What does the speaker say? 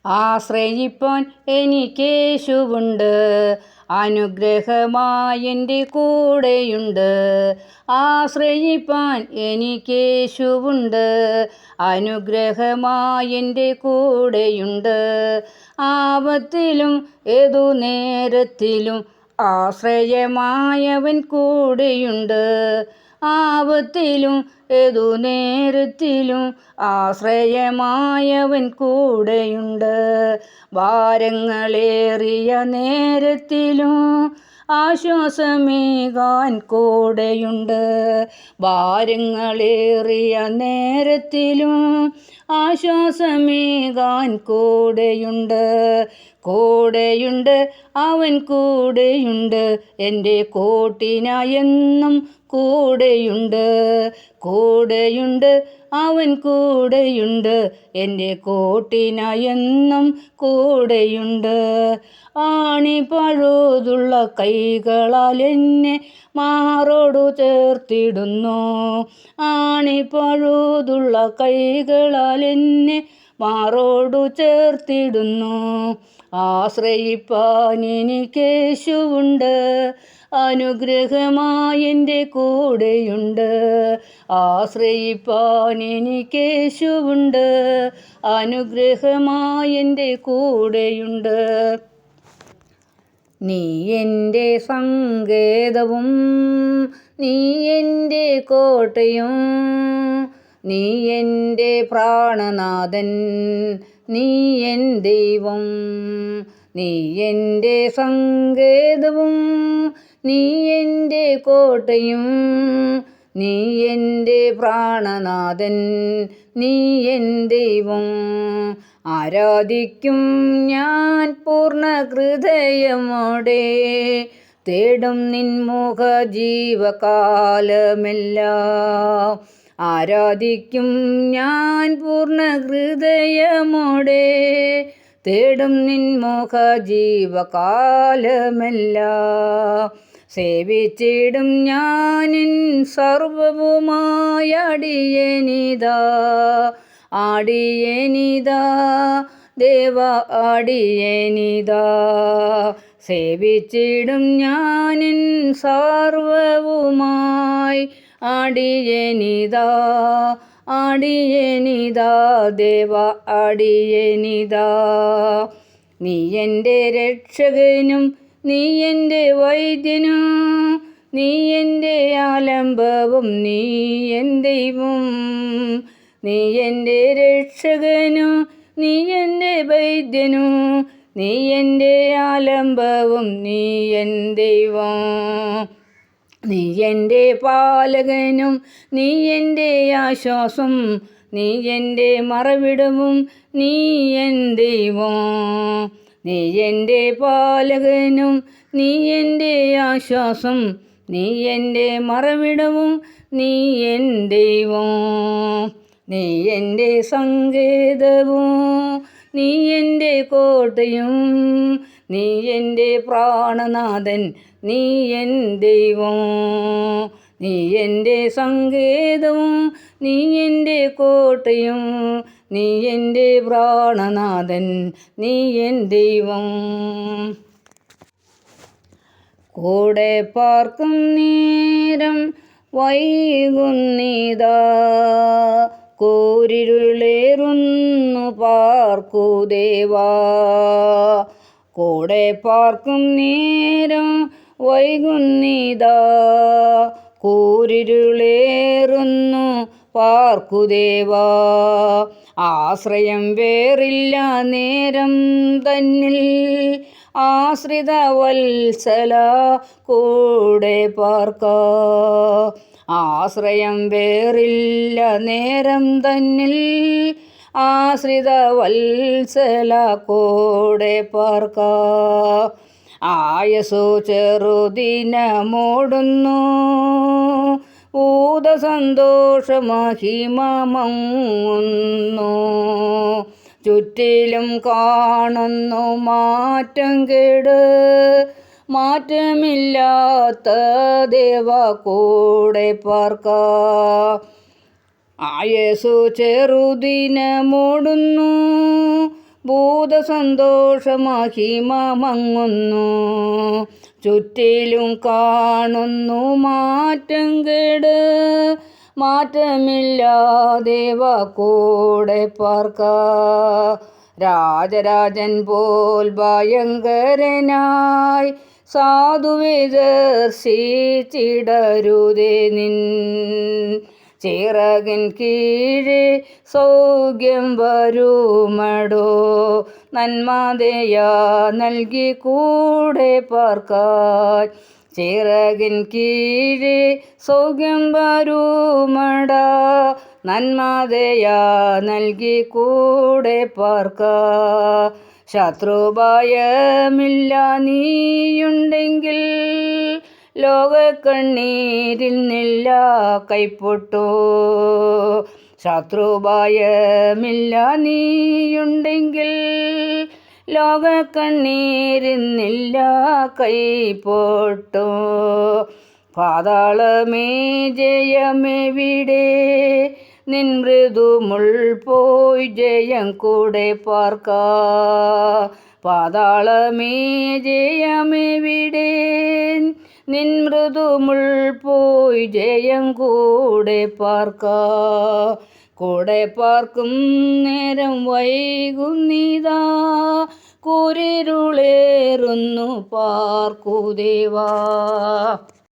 ആശ്രയിപ്പാൻ എനിക്കേശുവുണ്ട്, അനുഗ്രഹമായെൻ്റെ കൂടെയുണ്ട്. ആശ്രയിപ്പാൻ എനിക്കേശുവുണ്ട്, അനുഗ്രഹമായെൻ്റെ കൂടെയുണ്ട്. ആപത്തിലും ഏതു നേരത്തിലും ആശ്രയമായവൻ കൂടെയുണ്ട്. ആപത്തിലും ഏതു നേരത്തിലും ആശ്രയമായവൻ കൂടെയുണ്ട്. ഭാരങ്ങളേറിയ നേരത്തിലും ആശ്വാസമേകാൻ കൂടെയുണ്ട്. ഭാരങ്ങളേറിയ നേരത്തിലും ആശ്വാസമേകാൻ കൂടെയുണ്ട്. കൂടെയുണ്ട്, അവൻ കൂടെയുണ്ട്, എൻ്റെ കോട്ടിനായെന്നും കൂടെയുണ്ട്. കൂടെയുണ്ട്, അവൻ കൂടെയുണ്ട്, എൻ്റെ കോട്ടിനായെന്നും കൂടെയുണ്ട്. ആണിപ്പഴുതുള്ള കൈകളാൽ എന്നെ മാറോടു ചേർത്തിടുന്നു. ആണിപ്പഴുതുള്ള കൈകളാൽ എന്നെ മാറോടു ചേർത്തിടുന്നു. ആശ്രയിപ്പാൻ എനിക്കേശുവുണ്ട്, അനുഗ്രഹമായെൻ്റെ കൂടെയുണ്ട്. ആശ്രയിപ്പാൻ എനിക്കേശുവുണ്ട്, അനുഗ്രഹമായെൻ്റെ കൂടെയുണ്ട്. നീ എൻ്റെ സങ്കേതവും നീ എൻ്റെ കോട്ടയും, നീ എൻ്റെ പ്രാണനാഥൻ, നീ എൻ ദൈവം. നീ എൻ്റെ സങ്കേതവും നീ എൻ്റെ കോട്ടയും, നീ എൻ്റെ പ്രാണനാഥൻ, നീ എൻ ദൈവം. ആരാധിക്കും ഞാൻ പൂർണ്ണ ഹൃദയമോടെ, തേടും നിൻ മുഖ ജീവകാലമെല്ലാം. ആരാധിക്കും ഞാൻ പൂർണ്ണ ഹൃദയമോടെ, തേടും നിൻ മുഖ ജീവകാലമെല്ലാം. സേവിച്ചിടും ഞാനിൻ സർവവുമായ അടിയനിതാ, അടിയനിതാ ദേവ അടിയനിതാ. സേവിച്ചിടും ഞാനിൻ സർവവുമായി അടിയനിതാ, അടിയനിതാ ദേവ അടിയനിതാ. നീ എൻ്റെ രക്ഷകനും നീ എൻ്റെ വൈദ്യനും, നീ എൻ്റെ ആലംബവും നീ എൻ ദൈവം. നീ എൻ്റെ രക്ഷകനും നീ എൻ്റെ വൈദ്യനും, നീ എൻ്റെ ആലംബവും നീ എൻ ദൈവം. നീ എൻ്റെ പാലകനും നീ എൻ്റെ ആശ്വാസം, നീ എൻ്റെ മറവിടവും നീ എൻ ദൈവം. നീ എൻ്റെ പാലകനും നീ എൻ്റെ ആശ്വാസം, നീ എൻ്റെ മറവിടവും നീ എൻ ദൈവം. നീ എൻ്റെ സങ്കേതവും നീ എൻ്റെ കോട്ടയും, നീ എൻ്റെ പ്രാണനാഥൻ, നീ എൻ ദൈവം. നീ എൻ്റെ സങ്കേതവും നീ എൻ്റെ കോട്ടയും, നീ എൻ്റെ പ്രാണനാഥൻ, നീ എൻ ദൈവം. കൂടെ പാർക്കും നേരം വൈകുന്നിതാ, കൂരിരുളേറുന്നു പാർക്കൂ ദേവാ. കൂടെ പാർക്കും നേരം വൈകുന്നിതാ, കൂരിരുളേറുന്നു പാർക്കൂ ദേവാ. ആശ്രയം വേറില്ല നേരം തന്നിൽ, ആശ്രിത വത്സല കൂടെ പാർക്കാ. ആശ്രയം വേറില്ല നേരം തന്നിൽ, ആശ്രിത വത്സല കൂടെ പാർക്കാ. ആയസു ചെറുദിനമോടുന്നു, ഊതസന്തോഷമഹിമമങ്ങുന്നു. ചുറ്റിലും കാണുന്നു മാറ്റം കേട്, മാറ്റമില്ലാത്ത ദേവ കൂടെ പാർക്കാ. ആയസു ചെറുദിനമോടുന്നു, ഭൂതസന്തോഷമഹിമങ്ങുന്നു. ചുറ്റിലും കാണുന്നു മാറ്റം കേട്, മാറ്റമില്ലാതെ കൂടെ പാർക്ക. രാജരാജൻ പോൽ ഭയങ്കരനായി സാധുവെ ദർശിച്ചിടരുതേ നിൻ. ചിറകിൻ കീഴെ സൗഖ്യം വരുമടോ, നന്മതയാ നൽകി കൂടെ പാർക്കാൻ. ചിറകിൻ കീഴെ സൗഖ്യം വരുമടാ, നന്മതയാ നൽകി കൂടെ പാർക്കാൻ. ശത്രുഭയമില്ല നീയുണ്ടെങ്കിൽ, ലോകക്കണ്ണീരിൽ നില്ല കൈപ്പൊട്ടോ. ശത്രുഭയമില്ല നീയുണ്ടെങ്കിൽ, ലോകക്കണ്ണീരിൽ നില്ല കൈപ്പൊട്ടോ. പാതാളമേ ജയമെവിടെ, നിൻ മൃദുമുൾ പോയി ജയം കൂടെ പാർക്ക. പാതാളമേ ജയമെവിടെ, നിൻ മൃദുമുൾ പോയി ജയം കൂടെ പാർക്ക. കൂടെ പാർക്കും നേരം വൈകുന്നിതാ, കൂരിരുളേറുന്നു പാർക്കു ദേവാ.